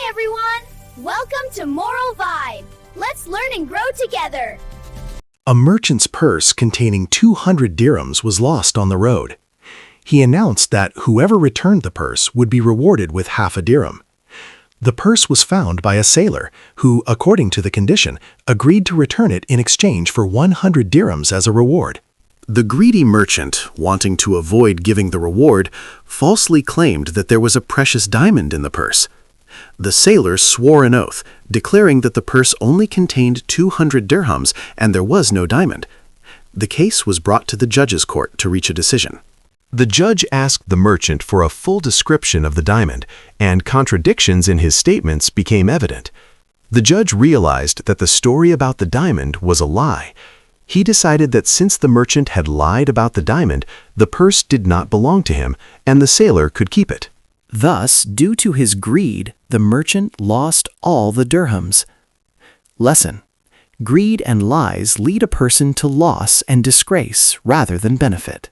Hi everyone! Welcome to Moral Vibe. Let's learn and grow together. A merchant's purse containing 200 dirhams was lost on the road. He announced that whoever returned the purse would be rewarded with half a dirham. The purse was found by a sailor who, according to the condition, agreed to return it in exchange for 100 dirhams as a reward. The greedy merchant, wanting to avoid giving the reward, falsely claimed that there was a precious diamond in the purse. The sailor swore an oath, declaring that the purse only contained 200 dirhams and there was no diamond. The case was brought to the judge's court to reach a decision. The judge asked the merchant for a full description of the diamond, and contradictions in his statements became evident. The judge realized that the story about the diamond was a lie. He decided that since the merchant had lied about the diamond, the purse did not belong to him, and the sailor could keep it. Thus, due to his greed, the merchant lost all the dirhams. Lesson: greed and lies lead a person to loss and disgrace rather than benefit.